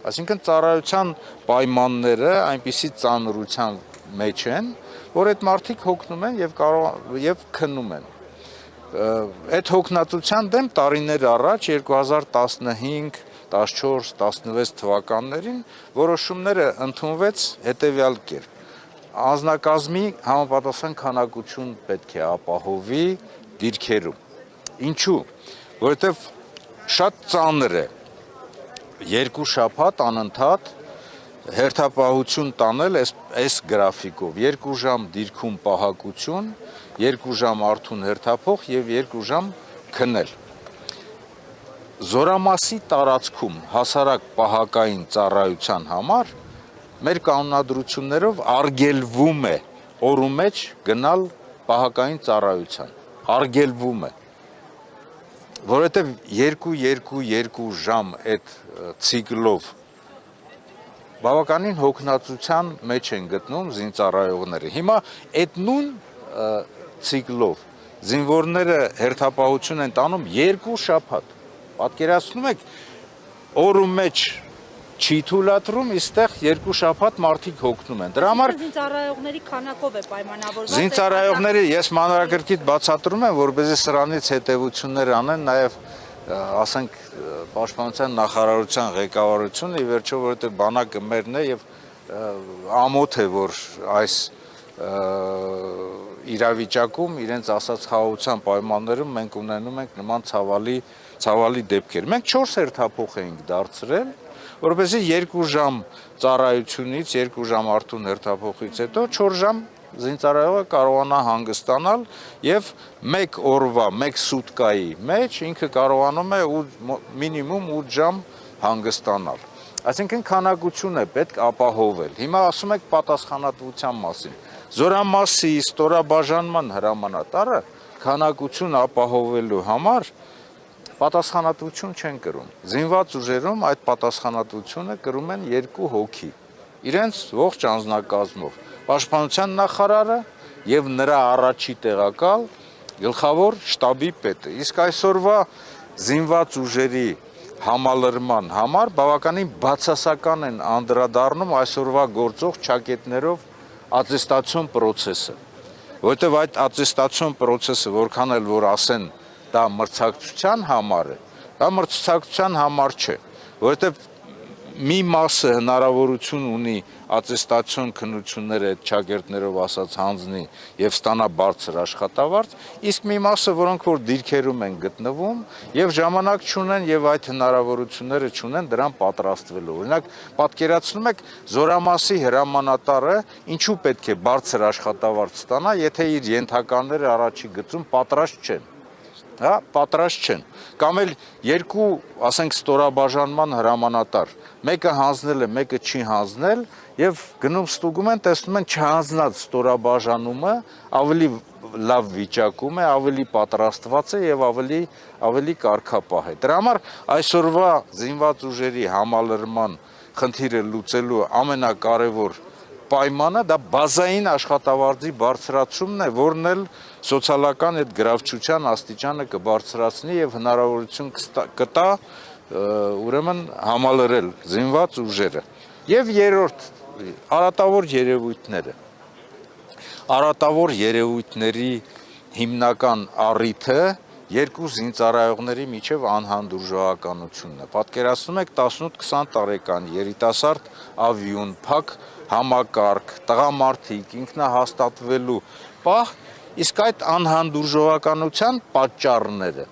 Այսինքն ծառայության պայմանները այնպիսի ծանրության մեջ են, որ այդ մարդիկ հոգնում են եւ քննում են։ Այդ հոգնածության դեմ տարիներ առաջ 2015, 14, 16 թվականներին որոշումները ընդունվեց հետևյալ կերպ. Անձնակազմի համապատասխան քանակություն պետք է ապահովի դիրքերում։ Ինչու՞, որովհետև շատ ծանր է 2 շաբաթ անընդհատ հերթապահություն տանել այս գրաֆիկով, 2 ժամ դիրքում պահակություն, 2 ժամ արթուն հերթափող եւ 2 ժամ քնել։ Զորամասի տարածքում հասարակ պահակային ծառայության համար մեր կանոնադրություններով արգելվում է օրու մեջ գնալ պահակային ծառայության, արգելվում է, որովհետև 2 ժամ այդ ցիկլով բավականին հոգնածության մեջ են գտնում զինծառայողները։ Հիմա այդ նույն ցիկլով զինվորները հերթապահություն են տանում 2 շաբաթ։ Պատկերացնում եք, օրու մեջ չի թույլատրում, իստեղ 2 շաբաթ մարդիկ հոգնում են։ Դրա համար զինծառայողների քանակով է պայմանավորված։ Զինծառայողների ես մանրակրկիտ բացատրում եմ, որպեսզի սրանից հետևություններ անեն նաև ասենք պաշտպանության նախարարության ղեկավարությունը, ի վերջո, որովհետև բանակը մերն է եւ ամոթ է, որ այս իրավիճակում իրենց ասած խաղաղության պայմաններում մենք ունենում ենք նման ցավալի դեպքեր։ Մենք 4 հերթափոխ էինք դարձրել, որովհետեւ 2 ժամ ծառայությունից, 2 ժամ արթուն հերթափոխից հետո 4 ժամ զինծառայողը կարողանա հանգստանալ եւ 1 օրվա, 1 սուտկայի մեջ ինքը կարողանում է մինիմում 8 ժամ հանգստանալ։ Այսինքն քանակություն է պետք ապահովել։ Հիմա ասում եք պատասխանատվության մասին։ Զորամասի ստորաբաժանման հրամանատարը քանակություն ապահովելու համար պատասխանատվություն չեն կրում։ Զինված ուժերում այդ պատասխանատվությունը կրում են 2 հոգի։ Իրենց ողջ անձնակազմով։ Պաշտպանության նախարարը եւ նրա առաջի տեղակալ գլխավոր շտաբի պետը։ Իսկ այսօրվա զինված ուժերի համալրման համար բավականին բացասական են անդրադառնում այսօրվա գործող ճակետներով ատեստացիոն process-ը, որովհետև այդ ատեստացիոն process-ը որքան էլ որ ասեն դա մրցակցության համար է, դա մրցակցության համար չէ, որովհետև մի մասը հնարավորություն ունի ատեստացիոն քննությունները այդ ճակերտներով ասած հանձնի եւ ստանա բարձր աշխատավարձ, իսկ մի մասը, որոնք որ դիրքերում են գտնվում եւ ժամանակ չունեն եւ այդ հնարավորությունները չունեն դրան պատրաստվելու։ Օրինակ, պատկերացնում եք զորամասի հրամանատարը ինչու պետք է բարձր աշխատավարձ ստանա, եթե իր ենթականները առաջի գծում պատրաստ չեն։ Հա, պատրաստ չեն։ Կամ էլ 2, ասենք, ստորաբաժանման հրամանատար, մեկը հանձնել է, մեկը չի հանձնել եւ գնում ստուգում են, տեսնում են չհանձնած ստորաբաժանումը ավելի լավ վիճակում է, ավելի պատրաստված է եւ ավելի կարգապահ է։ Դրա համար այսօրվա զինված ուժերի համալրման խնդիրը լուծելու ամենակարևոր պայմանը դա բազային աշխատավարձի բարձրացումն է, որն էլ սոցիալական այդ գրավչության աստիճանը կբարձրացնի եւ հնարավորություն կտա ուրեմն համալրել զինված ուժերը։ Եվ երրորդ արատավոր երևույթները։ Արատավոր երևույթների հիմնական առիթը 2 զինծառայողների միջև անհանդուրժողականությունն է։ Պատկերացնում եք 18-20 տարեկան երիտասարդ ավիուն, փակ համակարգ, տղամարդիկ, ինքնահաստատվելու պահ, իսկ այդ անհանդուրժողականության պատճառները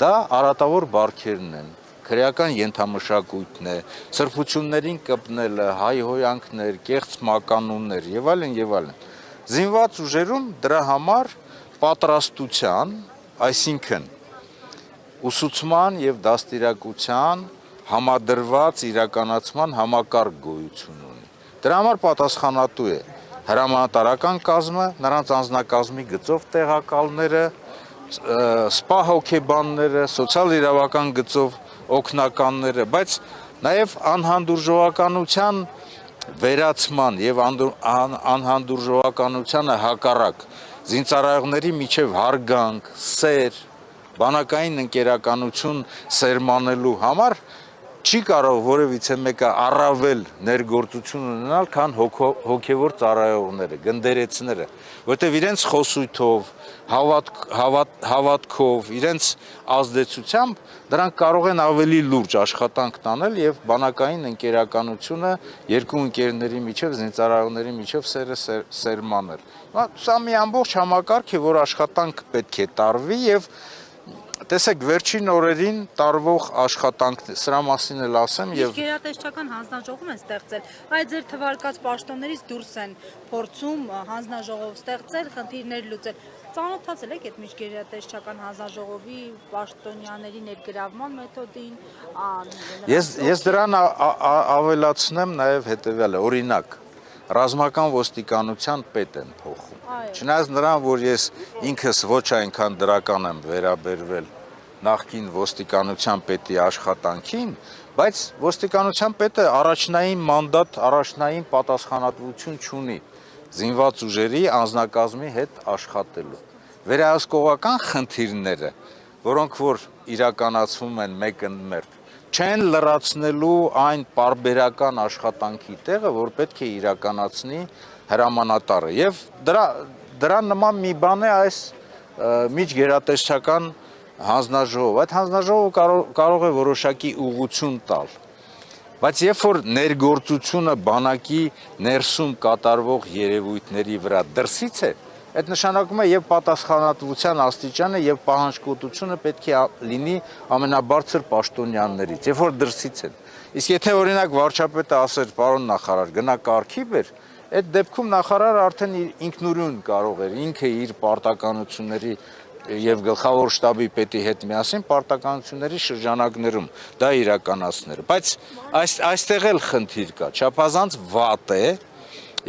դա արատավոր բարքերն են, քրեական ենթամշակույթն է, սրբություններին կպնելը, հայհոյանքներ, կեղծ մականուններ եւ այլն եւ այլն։ Զինված ուժերում դրա համար պատրաստության, այսինքն ուսուցման եւ դաստիարակության համադրված իրականացման համակարգ գոյություն ունի։ Դրա համար պատասխանատու է հրամանատարական կազմը, նրանց անձնակազմի գծով տեղակալները, սպա հոգեբանները, սոցիալ-իրավական գծով օգնականները, բայց նաև անհանդուրժողականության վերացման եւ անհանդուրժողականությանը հակառակ զինծառայողների միջև հարգանք, սեր, բանակային ընկերականություն սերմանելու համար չի կարող որևիցե մեկը առավել ներգործություն ունենալ, քան հոգևոր ծառայողները, գնդերեցները, որտեղ իրենց խոսույթով, հավատքով, իրենց ազդեցությամբ դրանք կարող են ավելի լուրջ աշխատանք տանել եւ բանակային ընկերականությունը երկու ընկերների միջև, զինծառայողների միջև սերմանել։ Սա մի ամբողջ համակարգ է, որ աշխատանք պետք է տարվի եւ տեսեք վերջին օրերին տարվող աշխատանք սրա մասին էլ ասեմ եւ գերատեսչական հանձնաժողով են ստեղծել, այդ ձեր թվարկած պաշտոններից դուրս են փորձում հանձնաժողով ստեղծել, խնդիրներ լուծել։ Ծանոթացել եք այդ միջգերատեսչական հանձնաժողովի պաշտոնյաների ներգրավման մեթոդին։ Ես դրան ավելացնեմ նաեւ հետեւյալը, օրինակ ռազմական ոստիկանության պետ են փոխում։ Չնայած նրան, որ ես ինքս ոչ այնքան դրական եմ վերաբերվել նախկին ոստիկանության պետի աշխատանքին, բայց ոստիկանության պետը առաջնային մանդատ, առաջնային պատասխանատվություն չունի զինված ուժերի անձնակազմի հետ աշխատելու։ Վերահսկողական խնդիրները, որոնք որ իրականացվում են մեկընդմերթ, չեն լրացնելու այն պարբերական աշխատանքի տեղը, որ պետք է իրականացնի հրամանատարը եւ դրան նման մի բան է այս միջգերատեսչական հանձնաժողովը։ Այդ հանձնաժողովը կարող է որոշակի ուղղություն տալ, բայց երբ որ ներգործությունը բանակի ներսում կատարվող երևույթների վրա դրսից է, այդ նշանակում է եւ պատասխանատվության աստիճանը եւ պահանջկոտությունը պետք է լինի ամենաբարձր պաշտոնյաններից, երբ որ դրսից են։ Իսկ եթե օրինակ վարչապետը ասեր, պարոն նախարար, գնա կարգի բեր, այդ դեպքում նախարարը արդեն ինքնուրույն կարող էր ինքը իր պարտականությունների եւ գլխավոր շտաբի պետի հետ միասին պարտականությունների շրջանակներում դա իրականացնել։ Բայց այստեղ էլ խնդիր կա, չափազանց վատ է,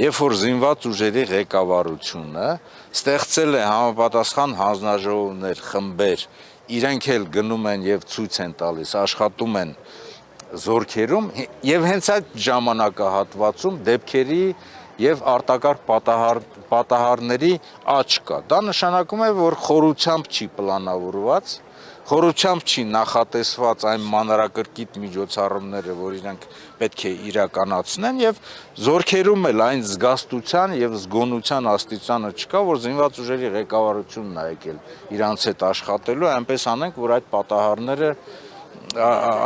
երբ որ զինված ուժերի ղեկավարությունը ստեղծել է համապատասխան հանձնաժողովներ, խմբեր, իրենք էլ գնում են եւ ցույց են տալիս, աշխատում են զորքերում եւ հենց այդ ժամանակահատվածում դեպքերի եւ արտակարգ պատահարների աճ կա։ Դա նշանակում է, որ խորությամբ չի պլանավորված, խորությամբ չի նախատեսված այն մանրակրկիտ միջոցառումները, որ իրենք պետք է իրականացնեն եւ զորքերում էլ այն զգաստության եւ զգոնության աստիճանը չկա, որ զինված ուժերի ղեկավարությունն է եկել իրանց հետ աշխատելու, այնպես անենք, որ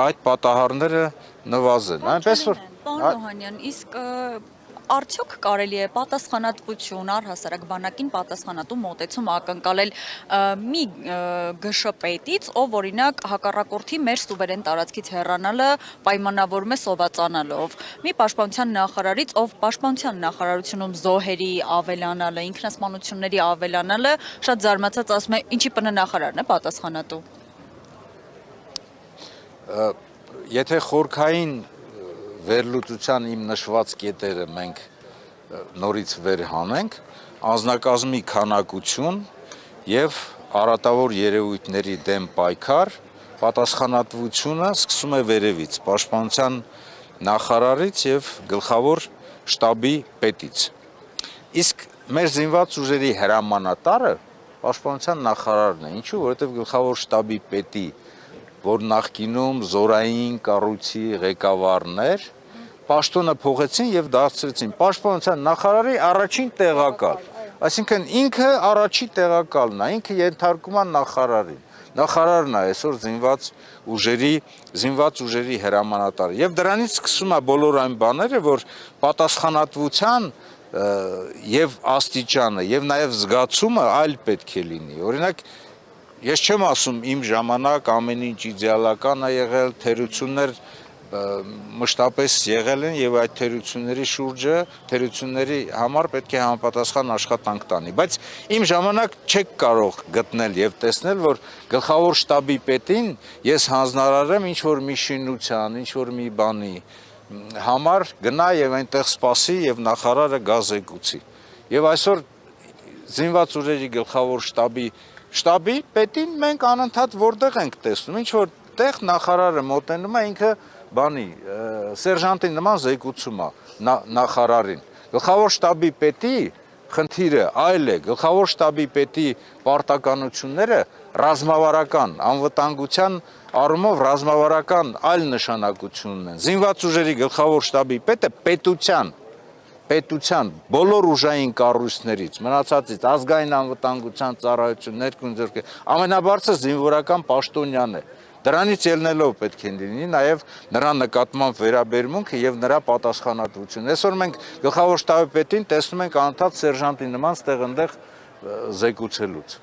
այդ պատահարները նվազեն։ Այնպես որ Պարոն Օհանյան, իսկ արդյոք կարելի է պատասխանատվություն առհասարակ բանակին պատասխանատու մոտեցում ակնկալել մի ԳՇՊ-ից, ով օրինակ հակառակորդի մեր սուվերեն տարածքից հեռանալը պայմանավորում է սովածանալով, մի պաշտպանության նախարարից, ով պաշտպանության նախարարությունում զոհերի ավելանալը, ինքնասպանությունների ավելանալը, շատ զարմացած ասում է, ինչի ՊՆ նախարարն է պատասխանատու։ Եթե խորքային վերլուծության իմ նշված կետերը մենք նորից վերհանենք, անձնակազմի քանակություն եւ արատավոր երևույթների դեմ պայքար, պատասխանատվությունը սկսում է վերևից, պաշտպանության նախարարից եւ գլխավոր շտաբի պետից։ Իսկ մեր զինված ուժերի հրամանատարը պաշտպանության նախարարն է, ինչու, որովհետեւ գլխավոր շտաբի պետի, որ նախկինում զորային կառույցի ղեկավարն էր, պաշտոնը փոխեցին եւ դարձրեցին պաշտպանության նախարարի առաջին տեղակալ։ Այսինքն ինքը առաջի տեղակալն է, ինքը ենթարկում է նախարարին։ Նախարարն է այսօր զինված ուժերի հրամանատարը։ Եվ դրանից սկսում է բոլոր այն բաները, որ պատասխանատվության եւ աստիճանը եւ նաեւ զգացումը այլ պետք է լինի։ Օրինակ ես չեմ ասում իմ ժամանակ ամեն ինչ իդեալական է եղել, թերություններ մշտապես եղել են եւ այդ թերությունների համար պետք է համապատասխան աշխատանք տանի, բայց իմ ժամանակ չեք կարող գտնել եւ տեսնել, որ գլխավոր շտաբի պետին ես հանձնարարեմ ինչ որ մի շինության, ինչ որ մի բանի համար գնա եւ այնտեղ սպասի եւ նախարարը գա զեկուցի։ Եվ այսօր զինված ուժերի գլխավոր շտաբի պետին մենք անընդհատ որտեղ ենք տեսնում, ինչ որ տեղ նախարարը մոտենում է ինքը բանի սերժանտի նման զեկուցում է նախարարին։ Գլխավոր շտաբի պետի խնդիրը այլ է, գլխավոր շտաբի պետի պարտականությունները ռազմավարական անվտանգության առումով ռազմավարական այլ նշանակություն ունեն։ Զինված ուժերի գլխավոր շտաբի պետը պետության բոլոր ուժային կառույցներից, մնացածից ազգային անվտանգության ծառայություն, ներքին ձեռք ամենաբարձր զինվորական պաշտոնյան է։ Դրանից ելնելով պետք է լինի նաև նրա նկատմամբ վերաբերմունքը եւ նրա պատասխանատվությունը։ Այսօր մենք գլխավոր շտաբի պետին տեսնում ենք անընդհատ սերժանտի նման ստեղ-ընդեղ զեկուցելուց։